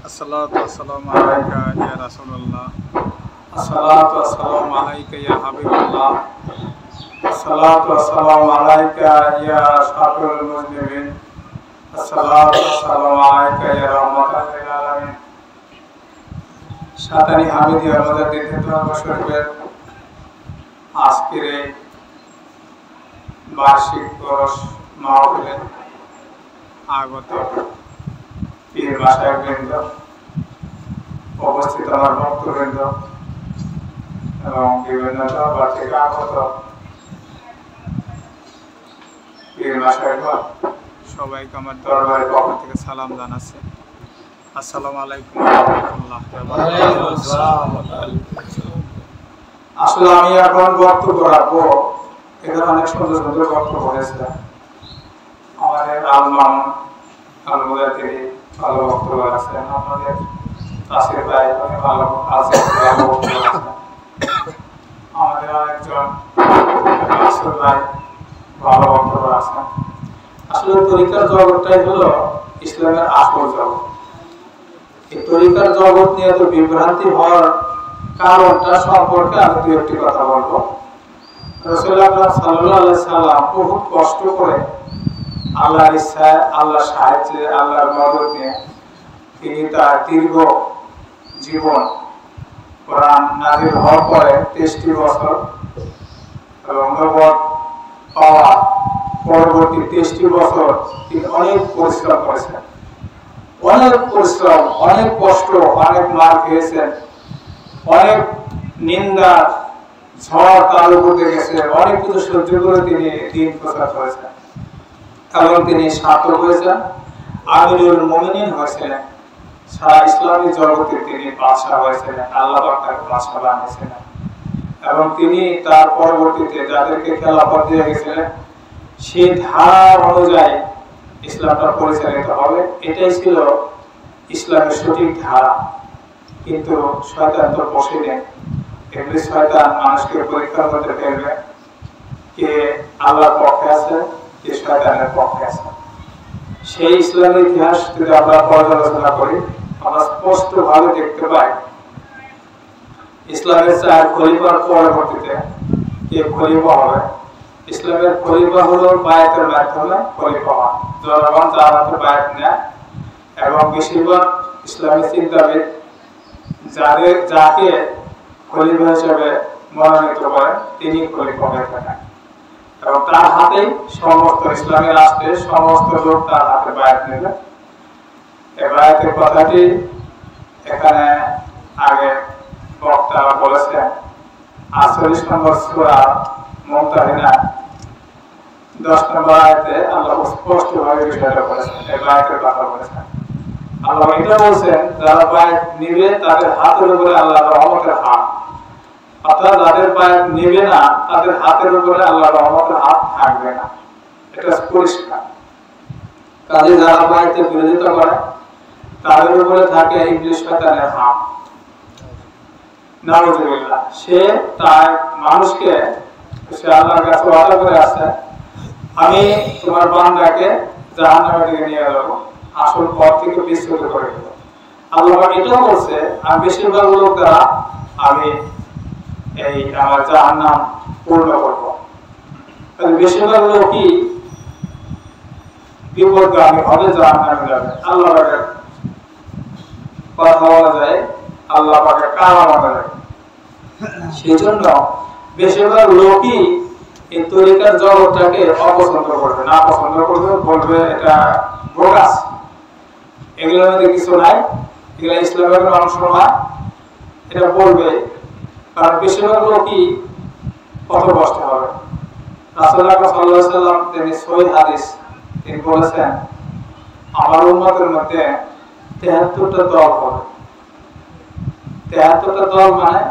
अस्सलातु वस्सलामु अलैका या रसूलल्लाह, अस्सलातु वस्सलामु अलैका या हबीबल्लाह, अस्सलातु वस्सलामु अलैका या शाफिउल मुज़निबीन, अस्सलातु वस्सलामु अलैका या रहमाताल लिल आलामीन। সাতানি হামিদিয়া মুজাদ্দিদ ধর্ম শরীফের আজকের এই বার্ষিক বরস মাহফিলে আগত পীর মাশায়েখবৃন্দ, উপস্থিত আমার ভক্তবৃন্দ এবং বিভিন্ন দরবার থেকে আগত পীর মাশায়েখগণ, সবাইকে আমার দরবারের পক্ষ থেকে সালাম জানাচ্ছি। আসসালামু আলাইকুম ওয়া রাহমাতুল্লাহি ওয়া বারাকাতুহু। আসলে আমি এখন বক্তব্য রাখবো, এখানে অনেক সুন্দর সুন্দর বক্তব্য হয়েছে। আমাদের আলমাম আলমুদাতিরি ভালো বক্তব্য রাখছেন, আপনাদের তাসির ভাই ভালো বক্তব্য রাখছেন, আমাদের আরেকজন আসল ভাই ভালো বক্তব্য রাখছেন। আসলে তরিকার জগৎটাই হলো ইসলামের আসল জগৎ। এই তরিকার জগৎ নিয়ে তো বিভ্রান্তি হওয়ার কারণটা সম্পর্কে আমি দু একটি কথা বলবো। রাসূলুল্লাহ সাল্লাল্লাহু আলাইহি সাল্লাম বহুত কষ্ট করে আল্লাহর ইচ্ছায়, আল্লাহর সাহায্যে, আল্লাহর মদদ নিয়ে তিনি তার দীর্ঘ জীবন কোরআন নাযিল হওয়ার পরে 23টি বছর এবং নবুয়ত পাওয়া পরবর্তী 23টি বছর তিনি অনেক পরিশ্রম করেছেন, অনেক পরিশ্রম, অনেক কষ্ট, অনেক মার খেয়েছেন, অনেক নিন্দা ঝড় তার উপর গেছে, অনেক কিছু সহ্য করে তিনি দিন প্রচার করেছেন এবং তিনি সার্থক হয়েছেন, আমিরুল মুমিনিন হয়েছিলেন, সারা ইসলামী জগতে তিনি বাদশাহ হয়েছিলেন, আল্লাহ পাক তাকে বাদশাহ বানিয়েছিলেন এবং তিনি তার পরবর্তীতে যাদেরকে খেলাফত দিয়ে গেছিলেন সেই ধারা অনুযায়ী ইসলামটা পরিচালিত হবে, এটাই ছিল ইসলামের সঠিক ধারা। কিন্তু শয়তান তো বসে নেই, ইবলিস শয়তান মানুষকে পরীক্ষার মধ্যে ফেলবে, কে আল্লাহর পক্ষে আছে, কে শয়তানের পক্ষে আছে। সেই ইসলামের ইতিহাস যদি আমরা পর্যালোচনা করি, আমরা স্পষ্ট ভাবে দেখতে পাই ইসলামের 4 খলিফার পরবর্তীতে কে খলিফা হবে। ইসলামের খলিফা হলো বায়াতের মাধ্যমে খলিফা হয়, জনগণ যার হাতে বায়াত নেয় এবং বেশিরভাগ ইসলামী চিন্তাবিদ যাকে খলিফা হিসেবে মনোনীত করেন তিনি খলিফা হয়ে থাকেন এবং তার হাতেই সমস্ত ইসলামী রাষ্ট্রের সমস্ত লোক তার হাতে বায়াত নেবে। এই বায়াতের কথাটি এখানে আগে বক্তারা বলেছেন, 48 নম্বর সূরা মুমতাহিনা 10 নম্বর আয়াতে আল্লাহ স্পষ্টভাবে বিষয়টা বলেছেন, এই বায়াতের কথা বলেছেন। আল্লাহ এটা বলছেন, যারা বায়াত নিবে তাদের হাতের উপরে আল্লাহর রহমতের হাত, অর্থাৎ যাদের বায়াত নিবে না তাদের হাতের উপরে আল্লাহর রহমতের হাত থাকবে না, এটা পরিষ্কার। কাজে যারা বায়াতের বিরোধিতা করে তাদের উপরে থাকে ইবলিস শয়তানের হাত, নাউযুবিল্লাহ। সে তার মানুষকে, সে আল্লাহর কাছে ওয়াদা করে আছে, আমি তোমার বান্দাকে জাহান্নামের দিকে নিয়ে যাব, আসল পথ থেকে বিচ্যুত করে দেব। আল্লাহ এটাও বলছে, আমি বেশিরভাগ লোক দ্বারা আমি এই আমার জাহান্নাম পূর্ণ করব। বেশিরভাগ লোকই বিপদগামী হবে, জাহান্নামে যাবে। আল্লাহ পাকের কথা বলা যায়, আল্লাহ পাকের কালাম বলা যায়। সেই জন্য বেশিরভাগ লোকই এই তরিকার জগৎটাকে অপছন্দ করবে, না পছন্দ করবে, বলবে এটা বোগাস, এগুলোর মধ্যে কিছু নাই, এগুলো ইসলামের অংশ নয়, এটা বলবে। কারণ বেশিরভাগ লোকই পথভ্রষ্ট হবে। রাসূলুল্লাহ সাল্লাল্লাহু আলাইহি ওয়াসাল্লাম তিনি সহিহ হাদিস তিনি বলেছেন, আমার উম্মতের মধ্যে 73টা দল হবে। 73টা দল মানে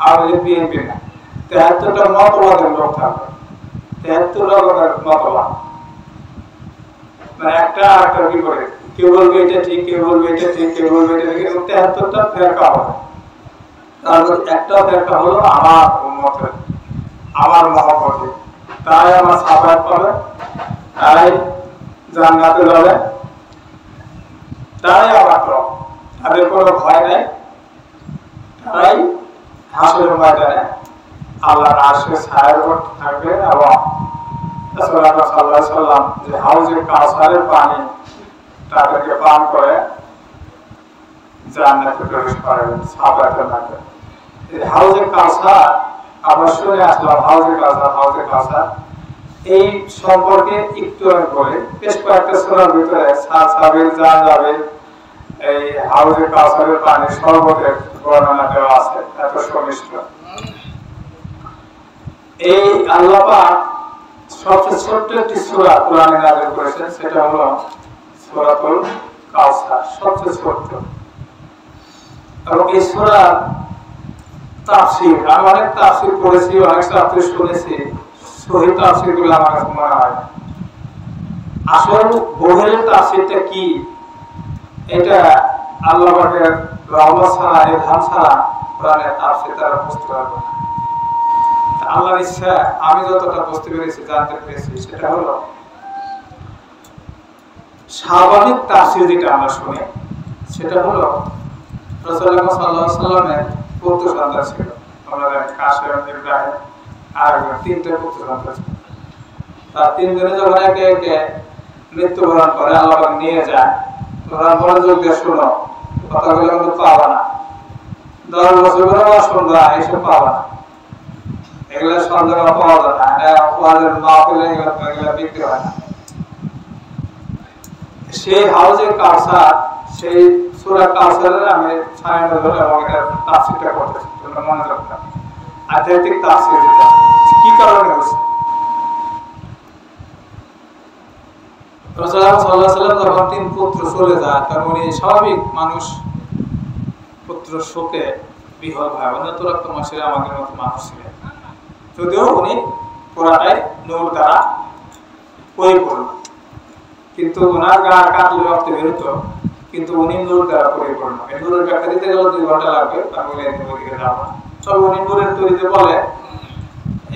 আওয়ামী বিএনপি না, 73টা মতবাদের লোক থাকবে, 73 রকমের মতবাদ, মানে একটা আরেকটার বিপরীত। কেউ বলবে এটা ঠিক, কেউ বলবে এটা ঠিক, কেউ বলবে এটা ঠিক, 73টা ফেরকা হবে। তার মধ্যে একটা ফেরকা হলো আমার উম্মতের, আমার মহব্বতে, তাই আমার সাফায়াত পাবে, তাই জান্নাতে যাবে, তাই আমার তাদের কোনো ভয় নাই, তারাই হাসরের ময়দানে আল্লাহর আরশের ছায়ার উপর থাকবে এবং রাসূলুল্লাহ সাল্লাল্লাহু আলাইহি ওয়াসাল্লাম যে হাউজে কাউসারের পানি তাদেরকে পান করে জান্নাতে প্রবেশ করাবেন সাহাবাদের মধ্যে। এই হাউজে কাউসার আমরা শুনে আসলাম, হাউজে কাউসার এই সম্পর্কে একটু আমি বলি। বেশ কয়েকটা সূরার ভিতরে সাহাবীর জানজাবির এই হাউজে কাউসারের পানি শরবতের বর্ণনা দেওয়া আছে, এত সুমিষ্ট। এই আল্লাহ পাক সবচেয়ে ছোট্ট একটি সূরা কোরআনে নাযিল করেছেন, সেটা হলো সূরাতুল কাউসার, সবচেয়ে ছোট্ট। এবং এই সূরার তাফসীর আমি অনেক তাফসীর পড়েছি, অনেক তাফসীর শুনেছি, সহিহ তাফসীরগুলো আমার কাছে মনে হয় না। আসল বহির তাফসীরটা কি, এটা আল্লাহ পাকের রহমত ছাড়া, ইলহাম ছাড়া কোরআনের তাফসীর তারা বুঝতে পারবে না। আল্লাহর ইচ্ছা আমি যতটা বুঝতে পেরেছি, জানতে পেরেছি, সেটা হলো স্বাভাবিক তাফসীর যেটা আমরা শুনি, সেটা হলো রাসূলুল্লাহ সাল্লাল্লাহু আলাইহি ওয়াসাল্লামের পুত্র সন্তান ছিল, আমরা জানি কাসেম, ইব্রাহিম আর তিনটে পুত্র সন্তান ছিল। তার তিনজনে যখন একে একে মৃত্যুবরণ করে, আল্লাহ নিয়ে যায়, তোমরা মনোযোগ দিয়ে শোনো, কথাগুলো কিন্তু পাবা না, 10 বছর ধরে শুনবা, এইসব পাবা না, এগুলো সব জায়গায় পাওয়া যায় না, ওয়াজের মাহফিলে এগুলো বিক্রি হয় না। সেই হাউজে কাউসার, সেই সূরা কাউসারের আমি ছায়া নজর এবং এটার তাফসীরটা করতেছি, তোমরা মনোযোগ দাও। আধ্যাত্মিক তাফসীর যেটা কি কারণে হচ্ছে, রাসূলুল্লাহ সাল্লাল্লাহু আলাইহি ওয়াসাল্লাম যখন 3 পুত্র চলে যায়, তখন উনি স্বাভাবিক মানুষ, পুত্র শোকে বিহ্বল হয়, অন্য রক্ত মাসের আমাদের মতো মানুষ ছিলেন, যদিও উনি পুরাটাই নূর দ্বারা পরিপূর্ণ, কিন্তু ওনার গা কাটলে রক্ত বেরোতো, কিন্তু উনি নূর দ্বারা পরিপূর্ণ। এই নূরের ব্যাখ্যা দিতে গেলে 2 ঘন্টা লাগবে, আমি বলে ওদিকে যাব না। তবে উনি নূরের তৈরিতে বলে,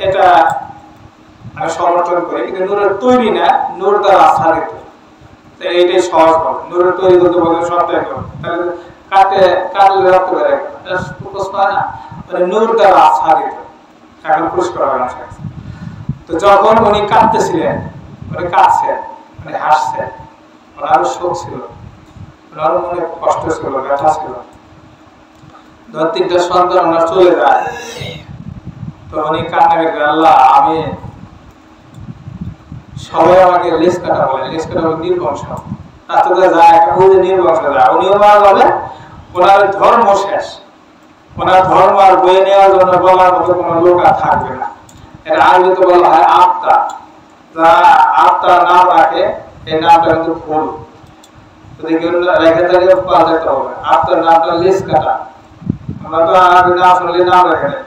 এটা আমি সমর্থন করি, কিন্তু নূরের তৈরি না, নূর দ্বারা আচ্ছাদিত, এইটাই সহজ বলে। নূরের তৈরি করতে বলে সবটাই করবে, তাহলে কাটলে রক্ত বেড়ে গেল, এটা প্রশ্ন হয় না, মানে নূর দ্বারা আচ্ছাদিত, এখন পুরস্কার হবে না। তো যখন উনি কাঁদতেছিলেন, উনি কাঁদছেন, উনি হাসছেন, ওনারও শোক ছিল, ওনারও মনে কষ্ট ছিল, ব্যথা ছিল। 2-3টা সন্তান ওনার চলে যায়, তো উনি কান্না করে, আল্লাহ আমি, সবাই আমাকে লেস কাটা বলে, লেস কাটা বলে নির্বংশ, রাত্রে যায় একটা বুঝে নির্বংশ যায়, উনিও মারা যাবে, ওনার ধর্ম শেষ, ওনার ধর্ম আর বয়ে নেওয়ার জন্য বলার মতো কোনো লোক আর থাকবে না। এটা আরবিতে বলা হয় আত্মা, যারা আত্মার নাম রাখে, এই নামটা কিন্তু ভুল, যদি কেউ রেখে থাকে পাওয়া যেতে হবে। আত্মার নামটা লেস কাটা, আমরা তো আরবি না শুনলে নাম রেখে নেই।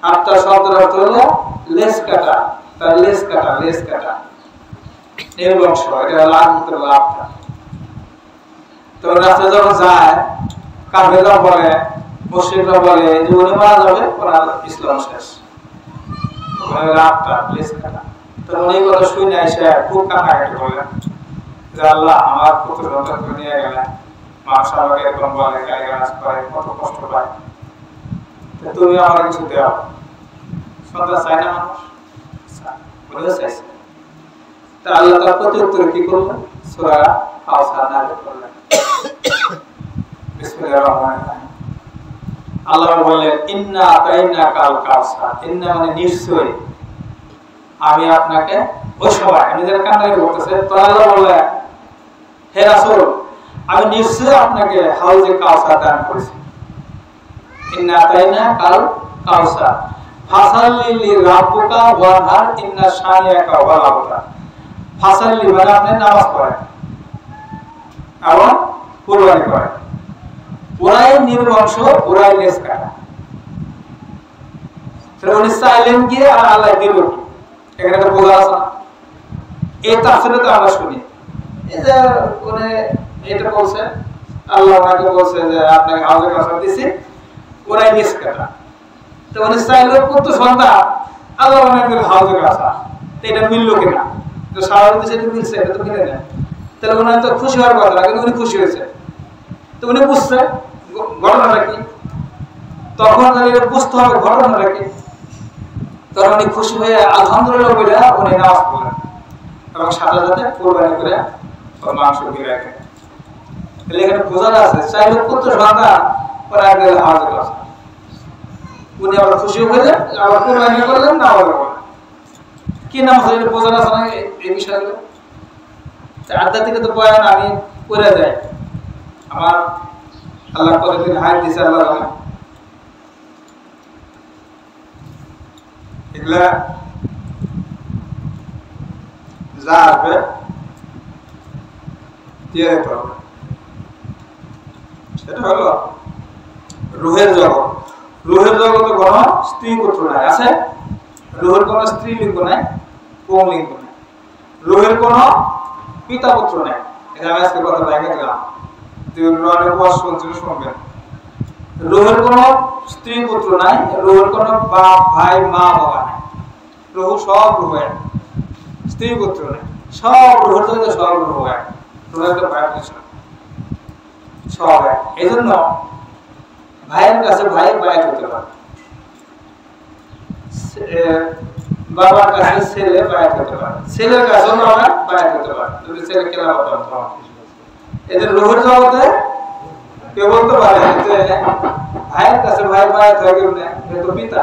আত্মার শব্দের অর্থ হলো লেস কাটা, তার লেস কাটা, লেস কাটা, নির্বংশ, এটা হলো আত্মার লাভটা। তো রাস্তা যখন যায়, কাফেররা বলে, মুশরিকরা বলে যে উনি মারা যাবে, ওনার ইসলাম শেষ, লাভটা লেস কাটা। তো উনি কথা শুনে এসে খুব কান্নাকাটি করলেন যে আল্লাহ আমার পুত্র সন্তানকে নিয়ে গেলেন, মানুষ আমাকে এরকম বলে, গালিগালাজ করে, কত কষ্ট পায়, তুমি আমার কিছু দেও। সন্তান চায় না মানুষ, উনিও চাইছে। তা আল্লাহ তার প্রতি উত্তরে কি করলেন, সূরা কাউসার নাযিল করলেন। বিসমিল্লাহির রহমানির রহিম। আল্লাহ বললেন, ইন্না আতাইনাকাল কাউসার, ইন্না মানে নিশ্চয়ই, আমি আপনাকে, ওই সময় নিজের কান্নাকাটি করতেছে, তো আল্লাহ বললেন, হে রাসূল, আমি নিশ্চয়ই আপনাকে হাউজে কাউসার দান করেছি। ইন্না আতাইনাকাল কাউসার ফাসাল্লি লিরাব্বিকা ওয়ানহার ইন্না শানিয়াকা ওয়াল আবতার। ফাসাল্লি মানে আপনি নামাজ পড়েন এবং কুরবানি করেন, ওরাই নির্বংশ, ওরাই লেস কাটা। উনি চাইলেন কি আর আল্লাহ দিল কি, এখানে তো বোঝা আছে না। এই তাফসীরে তো আমরা শুনি, এই যে উনি এটা বলছে, আল্লাহ ওনাকে বলছে যে আপনাকে হাউজে কাউসার দিছি, ওরাই লেস কাটা। তো উনি চাইলে পুত্র সন্তান, আল্লাহ ওনাকে হাউজে কাউসার, এটা মিলল কিনা? তো স্বাভাবিক সেটা মিলছে, এটা তো মিলে না, তাহলে ওনার তো খুশি হওয়ার কথা, কিন্তু উনি খুশি হয়েছে। তো উনি বুঝছে ঘটনাটা কি, তখন বুঝতে হবে ঘটনাটা কি। তখন উনি খুশি হয়ে আলহামদুলিল্লাহ বলে উনি নামাজ পড়লেন এবং সাথে সাথে কোরবানি করে মাংস দিয়ে রাখেন। তাহলে এখানে বোঝা আছে চাইলে পুত্র সন্তান ওরা আগে হাজির আছে, উনি আবার খুশি হয়ে আবার কোরবানি করলেন না আবার কি নাম হলে বোঝা আছে না এই বিষয়গুলো। আধ্যাত্মিক তো বয়ান আমি করে যাই, আমার আল্লাহ করে দিন হায়াত দিছে আল্লাহ জানে, এগুলা যা আসবে দিয়ে দিতে হবে। সেটা হলো রুহের জগৎ। রুহের জগতে কোনো স্ত্রী পুত্র নাই, আছে? রুহের কোনো স্ত্রী লিঙ্গ নাই, পুংলিঙ্গ নাই। রুহের কোনো পিতা পুত্র নাই। এটা আমি আজকে কথা ভেঙে দিলাম, অনেক বয়স শুনছিল শুনবেন। রুহের কোনো স্ত্রী পুত্র নাই, রুহের কোনো বাপ ভাই মা বাবা নাই। রুহ সব রুহ এক, স্ত্রী পুত্র নাই, সব রুহের জগতে সব রুহ এক, রুহের তো ভাই সব এক। এই জন্য ভাইয়ের কাছে ভাই বায়াত হতে পারে, বাবার কাছে ছেলে বায়াত হতে পারে, ছেলের কাছে বাবা বায়াত হতে পারে যদি ছেলে কেনা হতে পারে। এদের রুহের জগতে কেউ বলতে পারে যে ভাইয়ের কাছে ভাই বায়াত হয়ে গেল না, এ তো পিতা,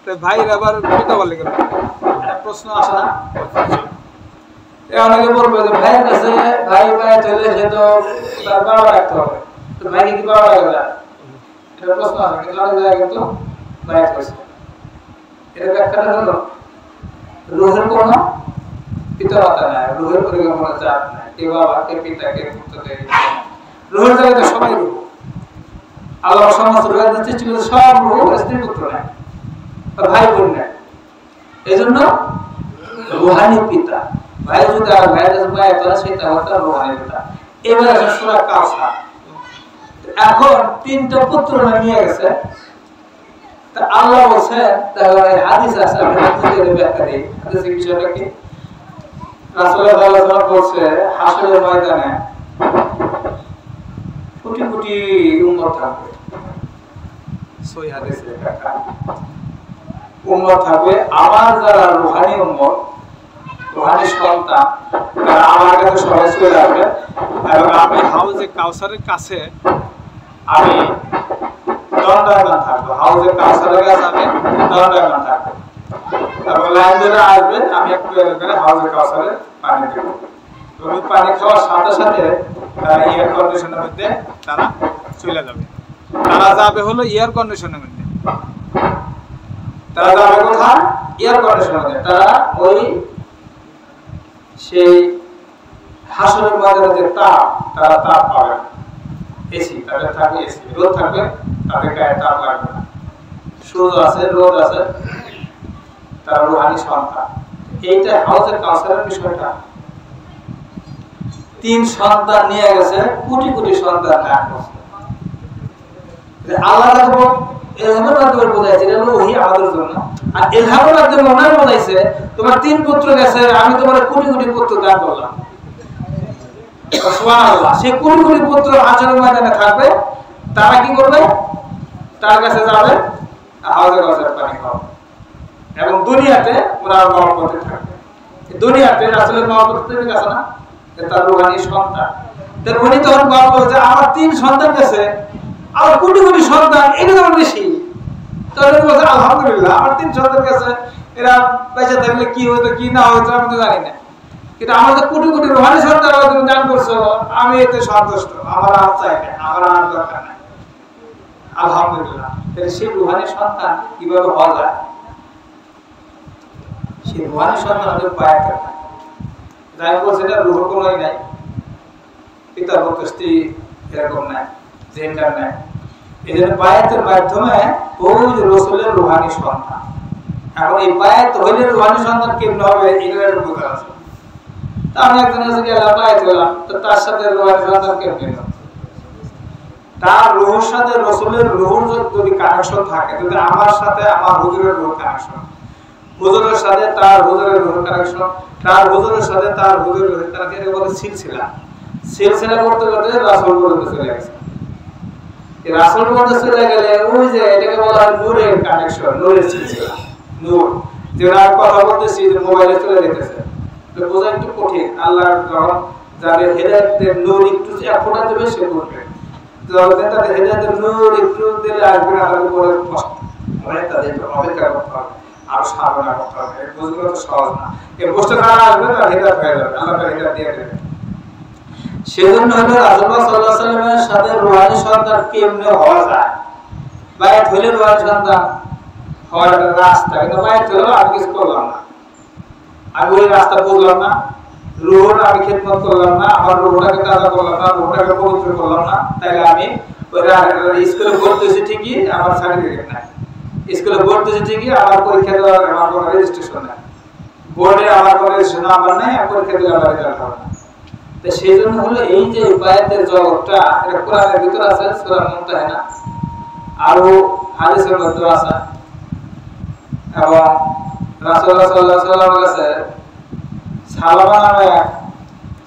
তো ভাইয়ের আবার পিতা বলে গেল, প্রশ্ন আসে না? অনেকে বলবে যে ভাইয়ের কাছে ভাই বায়াত হলে সে তো তার বাবা রাখতে হবে, তো ভাইকে কি বাবা রাখবে না? এটা প্রশ্ন আসে, কিন্তু অনেক জায়গায় কিন্তু বায়াত হয়েছে। এটা ব্যাখ্যাটা হলো রুহের কোনো পিতা মাতা নাই, রুহের কোনো জাত নাই, কে বাবা কে পিতা কে পুত্র কে। রুহের জগতে সবাই রুহ, আল্লাহ সমস্ত রুহের সৃষ্টি করেছে, সব রুহ, স্ত্রী পুত্র নাই, ভাই বোন নাই। এই জন্য রুহানি পিতা, ভাই যদি আর ভাইয়ের কাছে বায়াত হয় সেটা হচ্ছে রুহানি পিতা। এবার আসে সূরা কাউসার। এখন তিনটা পুত্র নিয়ে গেছে, তা আল্লাহ বলছে, তাহলে হাদিস আছে, আমি হাদিসের ব্যাখ্যা দিই। হাদিসের বিষয়টা কি? রাসূলুল্লাহ সাল্লাল্লাহু আলাইহি ওয়াসাল্লাম বলছে হাশরের ময়দানে কোটি কোটি উম্মত থাকবে, সহিহ হাদিসের ব্যাখ্যা, উম্মত থাকবে আমার যারা রূহানি উম্মত, রূহানি সন্তান, তারা আমার কাছে সবাই চলে আসবে এবং আমি হাউজে কাউসারের কাছে আমি দণ্ডায়মান থাকবো, হাউজে কাউসারের কাছে আমি দণ্ডায়মান থাকবো। তারপর লাইন ধরে আসবে, আমি একটু করে হাউজে কাউসারে পানি দেবো এবং পানি খাওয়ার সাথে সাথে তারা এয়ার কন্ডিশনের মধ্যে তারা চলে যাবে। তারা যাবে হলো এয়ার কন্ডিশনের মধ্যে, তারা যাবে কোথায়? এয়ার কন্ডিশনের মধ্যে। তারা ওই সেই হাসরের ময়দানে যে তাপ, তারা তাপ পাবে না। এসি তাদের থাকবে, এসি রোদ থাকবে, তাদের গায়ে তাপ লাগবে না। সূর্য আছে, রোদ আছে, তার রূহানি সন্তান। এইটা হাউজের কাউসারের বিষয়টা। তিন সন্তান নিয়ে গেছে, কোটি কোটি সন্তান না করছে। আল্লাহ তাআলা ইলহামের মাধ্যমে বোঝাইছে, এটা হলো ওহী আমাদের জন্য। আর ইলহামের মাধ্যমে ওনার বোঝাইছে, তোমার তিন পুত্র গেছে, আমি তোমার কোটি কোটি পুত্র দান করলাম। সুবহানাল্লাহ। সেই কোটি কোটি পুত্র হাশরের ময়দানে থাকবে, তারা কি করবে? তার কাছে যাবে, হাউজে কাউসার পানি খাবে এবং দুনিয়াতে ওরা মহব্বতে থাকবে। দুনিয়াতে রাসূলের মহব্বত তৈরি আছে না, তার রূহানি সন্তান। তার উনি তখন বলবে যে আমার তিন সন্তান গেছে, আমার কোটি কোটি সন্তান, এটা তো বেশি। তখন বলছে আলহামদুলিল্লাহ, আমার তিন সন্তান গেছে, এরা বেঁচে থাকলে কি হইতো কি না হইতো আমি তো জানি না, কিন্তু আমাদের কোটি কোটি রূহানি সন্তান তুমি দান করছো, আমি এতে সন্তুষ্ট, আমার আর চাই না, আমার আর দরকার নাই, আলহামদুলিল্লাহ। তাহলে সেই রূহানি সন্তান কিভাবে হওয়া যায়? সেই রূহানি সন্তান আমাদের পায়ে থাকে। যাই বলছে এটা রূহ কোনোই নাই, পিতা পুত্র স্ত্রী এরকম নাই, জেন্ডার নাই। এই জন্য বায়াতের মাধ্যমে ওই রাসূলের রূহানি সন্তান। এখন এই বায়াত হইলে রূহানি সন্তান কেমন হবে এগুলোর বোঝা আছে। তা আমি একজন কাছে গেলাম, বায়াত হলাম, তো তার সাথে রূহানি সন্তান কেমন হবে? তার রূহের সাথে রাসূলের রূহের যদি কানেকশন থাকে, যদি আমার সাথে আমার হুজুরের রূহ কানেকশন, হুজুরের সাথে তার হুজুরের রূহ কানেকশন, তার হুজুরের সাথে তার হুজুরের রূহ কানেকশন, এটা বলে সিলসিলা। সিলসিলা করতে করতে রাসূল পর্যন্ত চলে গেছে। রাসূল মধ্যে চলে গেলে ওই যে এটাকে বলা হয় নূরের কানেকশন, নূরের সিলসিলা। নূর যেটা কথা বলতেছি যে মোবাইলে চলে যেতেছে, তো বোঝা একটু কঠিন। আল্লাহ যখন যাদের হেদায়েতের নূর একটু এক ফোঁটা দেবে সে বুঝবে, যখন তাদের হেদায়েতের নূর একটু দিলে আসবে না, তাদের উপরে কষ্ট মানে তাদের অপেক্ষা করতে হবে, আর সাধনা করতে হবে। বুঝলে তো সহজ না, এই বস্তু খারাপ আসবে তার হেদায়েত হয়ে যাবে, আল্লাহ তার হেদায়েত দিয়ে দেবে। সেজন্য হলো রাসূলুল্লাহ সাল্লাল্লাহু আলাইহি ওয়াসাল্লামের সাথে রূহানী সন্তান কেমনে হওয়া যায়, বাইরে হইলে রূহানী সন্তান হওয়ার একটা রাস্তা, কিন্তু বাইরে হলো আমি কিছু করলাম না, আমি ওই রাস্তা বুঝলাম না, রূহর আমি খেদমত করলাম না, আমার রূহটাকে তাজা করলাম না, রূহটাকে পবিত্র করলাম না, তাইলে আমি ওই স্কুলে ভর্তিছি ঠিকই, আমার সার্টিফিকেট নাই, স্কুলে ভর্তিছি ঠিকই, আমার পরীক্ষা দেওয়ার আমার কোনো রেজিস্ট্রেশন নাই, বোর্ডে আমার কোনো রেজিস্ট্রেশন নাম্বার নাই, আমি পরীক্ষা দিলে আমার রেজাল্ট হবে না। তো সেই জন্য হলো এই যে বায়াতের জগৎটা, এটা কোরআনের ভিতর আছে, সূরা মুমতাহিনা, আরো হাদিসের মধ্যে আছে। এবং রাসূলুল্লাহ সাল্লাল্লাহু আলাইহি ওয়াসাল্লামের কাছে সালামা নামে এক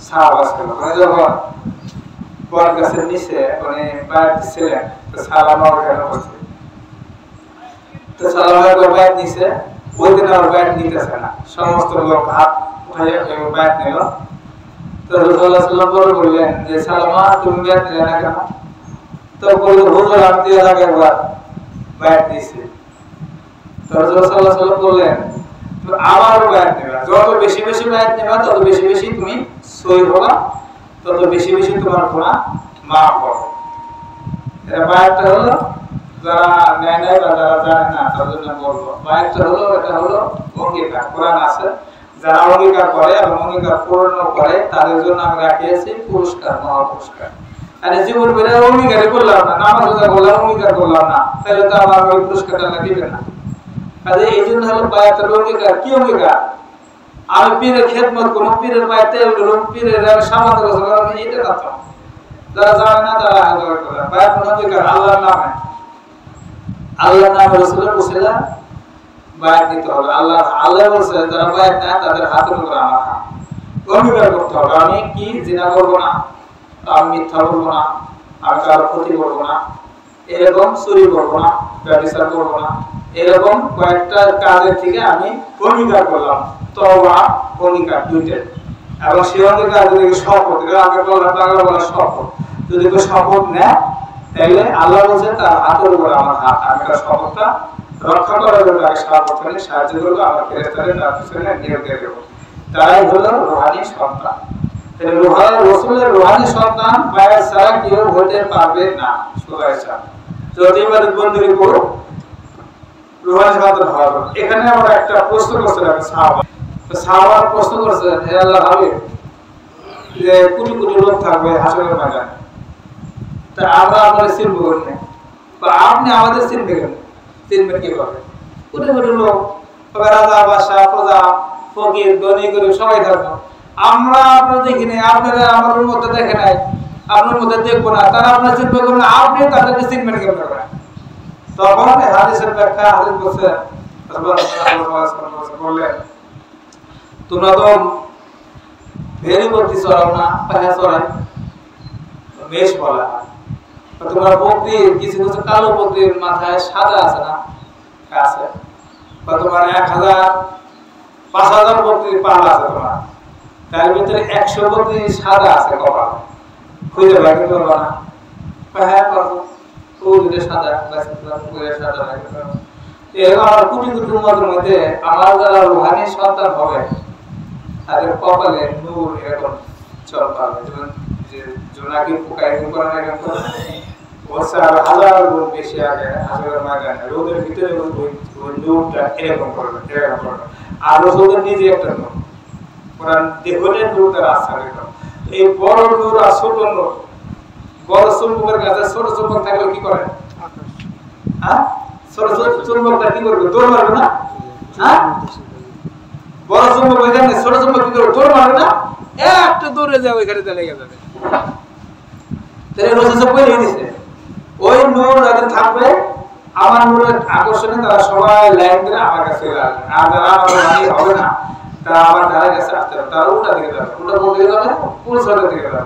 সাহাবা ছিল, উনি যখন বট গাছের নিচে উনি বায়াত দিচ্ছিলেন, তো সালামা ওখানে উপস্থিত, তো সালামা একবার বায়াত নিছে, ওই দিন আর বায়াত নিতেছে না, সমস্ত লোক হাত উঠাইয়া বায়াত নিল। তো রাসূলুল্লাহ সাল্লাল্লাহু আলাইহি ওয়াসাল্লাম বললেন যে সালামা তুমি বায়াত নিলে না কেন? তো বলল হুজুর আমি দিয়ে আগে একবার বায়াত দিয়েছি। তো রাসূলুল্লাহ সাল্লাল্লাহু আলাইহি ওয়াসাল্লাম বললেন তো আবারও বায়াত নেবা, যত বেশি বেশি বায়াত নেবা তত বেশি বেশি তুমি সহি হবা, তত বেশি বেশি তোমার গুনাহ মাফ হবে। এটা বায়াতটা হলো যারা নেয় নাই বা যারা জানে না তাদের জন্য বলবো, বায়াতটা হলো এটা হলো অঙ্গীকার, কোরআন আছে, যারা অঙ্গীকার করে এবং অঙ্গীকার পূর্ণ করে তাদের জন্য আমরা রাখিয়েছি পুরস্কার, মহা পুরস্কার। আর জীবন বেড়ে অঙ্গীকারই করলাম না, নামাজ রোজা করলাম, অঙ্গীকার করলাম না, তাহলে তো আমার ওই পুরস্কারটা আল্লাহ দিবে না। কাজে এই জন্য হলো বায়াতের অঙ্গীকার। কি অঙ্গীকার? আমি পীরের খেদমত করব, পীরের পায়ে তেল ঢেলব, পীরের সামান্য গোসল করব, এটা না তো। যারা জানে না তারা হাজার করে বায়াত অঙ্গীকার আল্লাহর নামে, আল্লাহর নামে রাসূলের ওসিলা বায়াত নিতে হবে। আল্লাহ বলছে যারা বায়াত নেয় তাদের হাতের উপর আমার হাত, অঙ্গীকার করতে হবে আমি কি জিনা করব না, আমি মিথ্যা বলবো না, আমি কারো ক্ষতি করবো না, এরকম চুরি করবো না, ব্যবসা করবো না, এরকম কয়েকটা কাজের থেকে আমি অঙ্গীকার করলাম। তওবা অঙ্গীকার দুইটাই, এবং সেই অঙ্গীকার যদি শপথ, আগে বললাম বাংলা বলা শপথ, যদি কেউ শপথ নেয় তাহলে আল্লাহ বলছে তার হাতের উপর আমার হাত, আমি তার শপথটা রক্ষা করার জন্য তাকে সাহায্য করবো, আমার ফেরেশতাদের তার পিছনে নিয়োগ দিয়ে দেবো। তারাই হলো রূহানী সন্তান। রাসূলের রূহানী সন্তান বায়াত ছাড়া কেউ হতে পারবে না। সুবহানাল্লাহ। যদি ইবাদত বندگی করো রূহানী সন্তান হবে। এখানে আমরা একটা প্রশ্ন করছিলাম সাহাবা, তো সাহাবা প্রশ্ন করেছেন হে আল্লাহর হাবিব, যে কোটি কোটি লোক থাকবে হাসরের ময়দানে, তা আমরা আপনাদের চিনবো কেমনে, বা আপনি আমাদের চিনবেন কিভাবে? কোটি কোটি লোক, রাজা বাদশাহ প্রজা ফকির ধনী গরিব সবাই থাকবো, আমরা আপনার দেখিনি, আপনারা আমাদের মধ্যে দেখে নাই, আপনার মধ্যে দেখবো না, তারা আপনার চিনবে কেমন, আপনি তাদেরকে চিনবেন কেমন? তখন হাদিসের ব্যাখ্যা হাদিস বলছে বললেন তোমরা তো ভেরি বকরি চড়াও না, পায়ে চড়াই মেষ বলা হয়, তোমরা বকরি কিছু কিছু কালো বকরির মাথায় সাদা আছে না, আছে, বা তোমার 1000-5000 বকরির পাল আছে, তোমার তার ভিতরে 100 বকরি সাদা আছে কপাল, খুঁজে বের করতে পারবা না, হ্যাঁ পারবো, ওগুলো সাদা সাদা এরকম আমার কোটি কোটি উম্মতের মধ্যে আমার যারা রূহানী সন্তান হবে তাদের কপালে নূর এরকম চলতে হবে, যেমন যে জোনাকি পোকা এরকম করে না, এরকম ওর হাজার গুণ বেশি আগে হাজারের ময়দানে রোদের ভিতরে ওই নূরটা এরকম করবে, এরকম করবে। আর রসুলের নিজে একটা নূর, কোরআন দেখলে নূরটা রাস্তা দেখো, এই বড় নূর আর ছোট নূর, বড় চুম্বকের কাছে ছোট চুম্বক থাকলে কি করে? হ্যাঁ, ছোট চুম্বকটা কি করবে? দৌড় মারবে না? হ্যাঁ, বড় চুম্বক ওইখানে, ছোট চুম্বক কি করবে? দৌড় মারবে না? একটু দূরে যায় ওইখানে চলে যাবে। তাহলে রসুল বলে দিয়েছে ওই নূর যাদের থাকবে আমার নূরের আকর্ষণে তারা সবাই লাইন ধরে আমার কাছে চলে আসবে, আর যারা আমার রাজি হবে না তারা আমার ধারে কাছে আসতে হবে, তারা উল্টা দিকে যাবে, উল্টা কোন দিকে যাবে? পুরুষদের দিকে যাবে,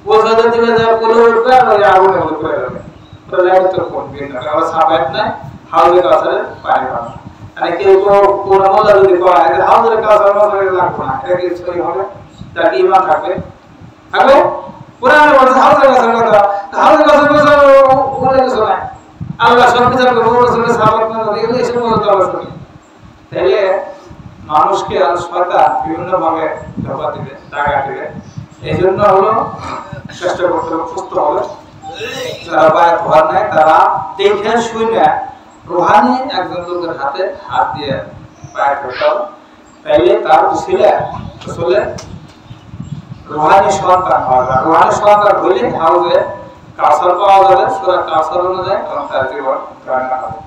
পুরুষদের দিকে যাবে, কোলে উঠবে আর ওই আগুনে করে যাবে। তো লাইট তো কোন বিন না আর সাবাত নাই হাউজে কাছারে পানি পাবে মানে কেউ কোন মজা যদি কয় যে হাউজের কাছারে মজা লাগবে না এটা কি সহি হবে তার কি ঈমান থাকবে থাকবে কোরআনে বলছে হাউজের কাছারে কথা হাউজের কাছারে মজা বলে কিছু না আল্লাহ সব বিচার করবে রাসূলের সাহাবাত না এগুলো এসব মজা দেওয়া হবে তাহলে মানুষকে আর শয়তান বিভিন্ন ভাবে ধোঁকা দিবে টাকা দিবে এইজন্য হলো চেষ্টা করতে হবে সুস্থ হবে যারা বায়াত হওয়ার নাই তারা দেখে শুনে রুহানি একজন লোকের হাতে হাত দিয়ে বায়াত হতে হবে তাইলে তার উসিলা আসলে রুহানি সন্তান হওয়া যায় রুহানি সন্তান হইলে হাউজে কাউসার পাওয়া যাবে সূরা কাউসার অনুযায়ী এবং তার জীবন রান্না হবে